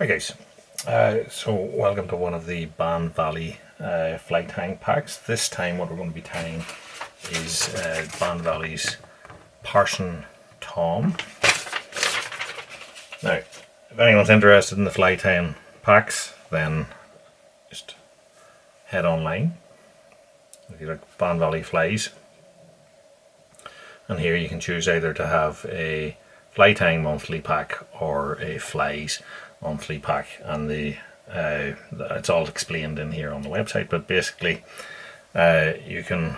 Hi guys, so welcome to one of the Bann Valley fly tying packs. This time what we're going to be tying is Bann Valley's Parson Tom. Now, if anyone's interested in the fly tying packs, then just head online. If you like Bann Valley flies, and here you can choose either to have a fly tying monthly pack or a flies monthly pack, and it's all explained in here on the website. But basically you can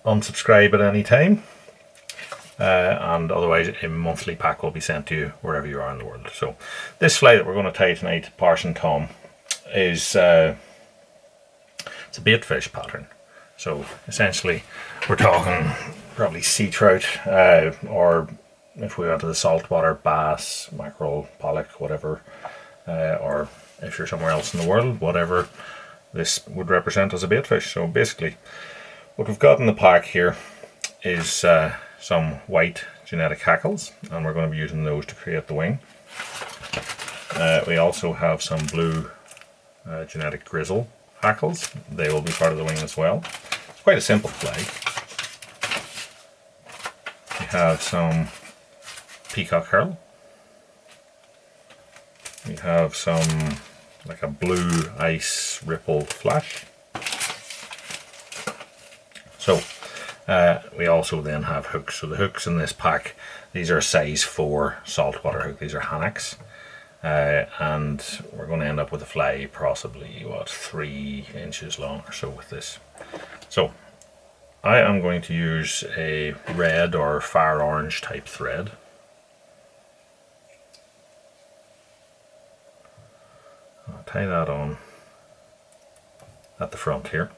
unsubscribe at any time, and otherwise a monthly pack will be sent to you wherever you are in the world. So this fly that we're going to tie tonight, Parson Tom, is it's a baitfish pattern. So essentially we're talking probably sea trout, or if we went to the saltwater, bass, mackerel, pollock, whatever, or if you're somewhere else in the world, whatever this would represent as a baitfish. So basically what we've got in the pack here is some white genetic hackles, and we're going to be using those to create the wing. We also have some blue genetic grizzle hackles. They will be part of the wing as well. It's quite a simple fly. We have some peacock herl. We have some like a blue ice ripple flash. So we also then have hooks. So the hooks in this pack, these are size 4 saltwater hook. These are hammocks, and we're going to end up with a fly possibly 3 inches long or so with this. So I am going to use a red or fire orange type thread. I'll tie that on at the front here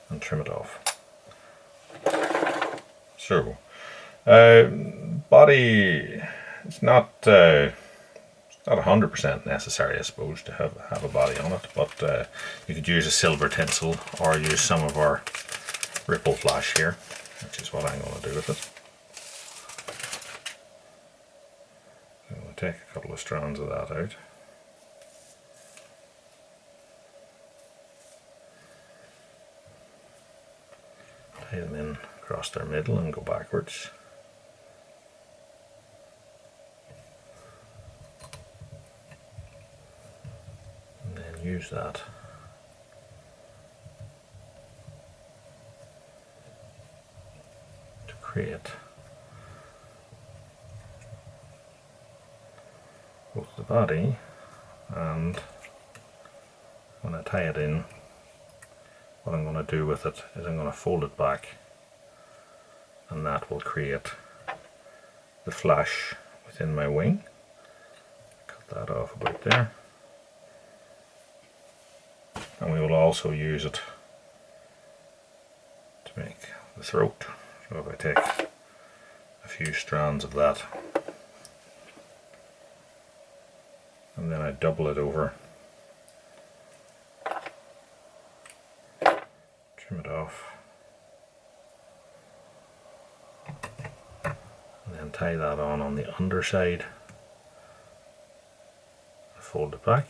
and trim it off. So body, it's not 100% necessary, I suppose, to have a body on it, but you could use a silver tinsel or use some of our ripple flash here, which is what I'm going to do with it. I'm going to take a couple of strands of that out. Tie them in across their middle and go backwards. And then use that to create both the body, and when I tie it in, what I'm going to do with it is I'm going to fold it back, and that will create the flash within my wing. Cut that off about there, and we will also use it to make the throat. So if I take a few strands of that and then I double it over, trim it off, and then tie that on the underside, fold it back,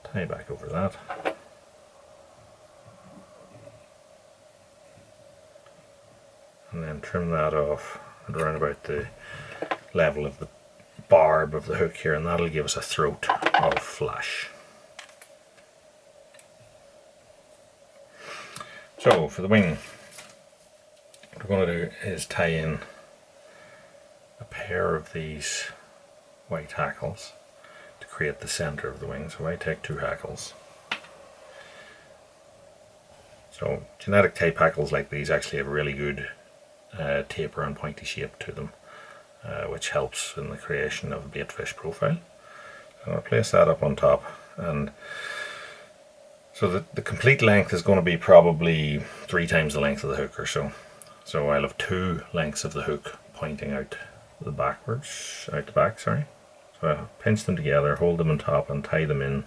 tie back over that, and then trim that off at around about the level of the barb of the hook here, and that'll give us a throat of flash. So for the wing, what we're going to do is tie in a pair of these white hackles to create the center of the wing. So I take 2 hackles. So genetic type hackles like these actually have a really good taper and pointy shape to them, which helps in the creation of a baitfish profile. So I'll place that up on top, and so the complete length is going to be probably 3 times the length of the hook or so. So I'll have 2 lengths of the hook pointing out the back, sorry. So I'll pinch them together, hold them on top and tie them in.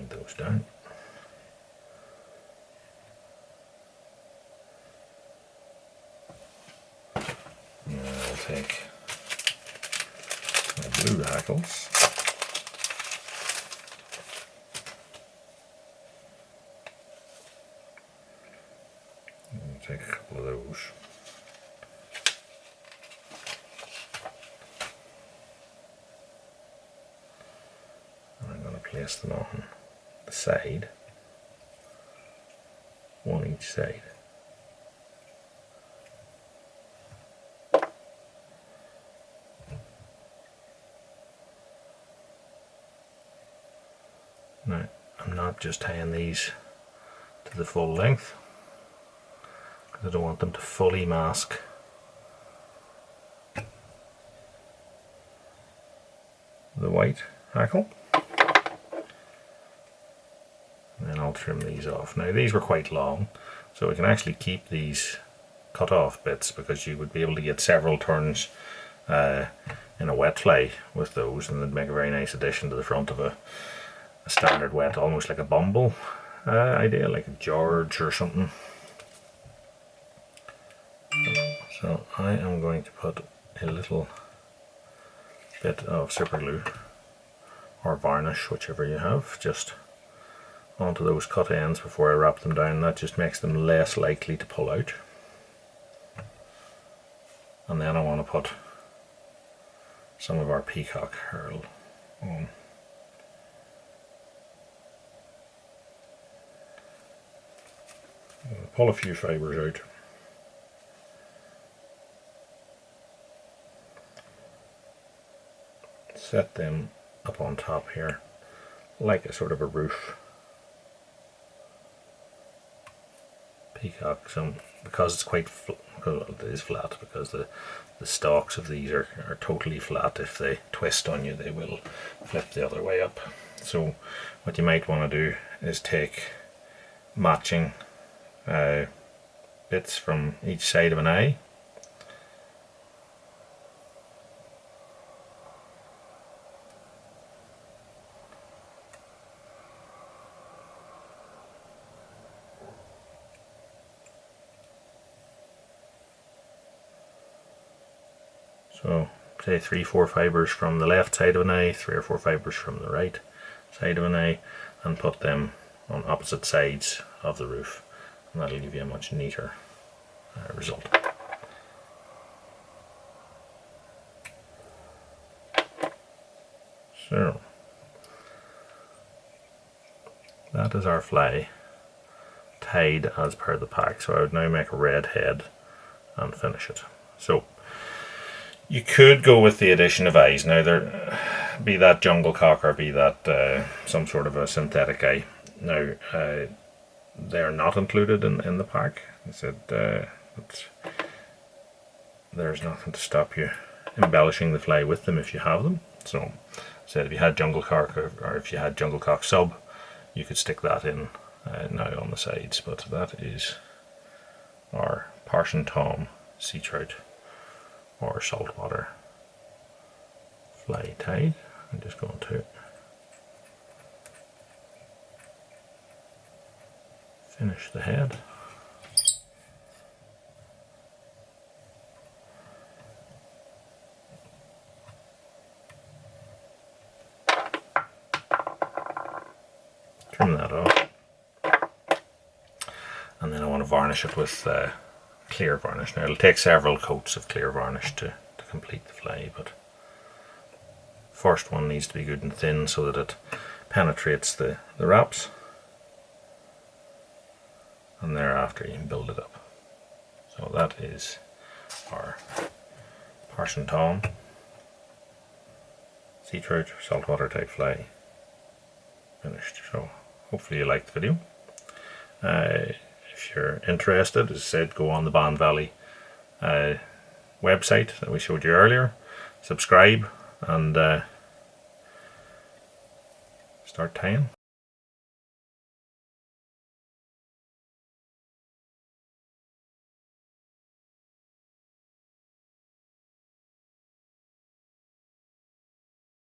wind those down. Now I'll take my blue hackles. I'll take a couple of those. And I'm going to place them on the side, one each side. Now, I'm not just tying these to the full length because I don't want them to fully mask the white hackle. And then I'll trim these off. Now these were quite long, so we can actually keep these cut off bits because you would be able to get several turns in a wet fly with those, and they'd make a very nice addition to the front of a standard wet, almost like a bumble idea, like a George or something. So I am going to put a little bit of super glue or varnish, whichever you have, just onto those cut ends before I wrap them down. That just makes them less likely to pull out. And then I want to put some of our peacock herl on. Pull a few fibres out. Set them up on top here like a sort of a roof. Peacock, so because it's quite well, it is flat because the stalks of these are totally flat. If they twist on you, they will flip the other way up. So what you might want to do is take matching bits from each side of an eye. So say 3-4 fibres from the left side of an eye, 3 or 4 fibres from the right side of an eye, and put them on opposite sides of the roof, and that'll give you a much neater result. So that is our fly tied as per the pack. So I would now make a red head and finish it. So you could go with the addition of eyes. Now, there be that jungle cock or be that some sort of a synthetic eye. Now, they are not included in the pack. I said there's nothing to stop you embellishing the fly with them if you have them. So, I said if you had jungle cock or if you had jungle cock sub, you could stick that in now on the sides. But that is our Parson Tom sea trout or saltwater fly tied. I'm just going to finish the head. Trim that off. And then I want to varnish it with clear varnish. Now it'll take several coats of clear varnish to complete the fly, but first one needs to be good and thin so that it penetrates the wraps, and thereafter you can build it up. So that is our Parson Tom sea trout saltwater type fly finished. So hopefully you liked the video. If you're interested, as I said, go on the Bann Valley website that we showed you earlier, subscribe, and start tying.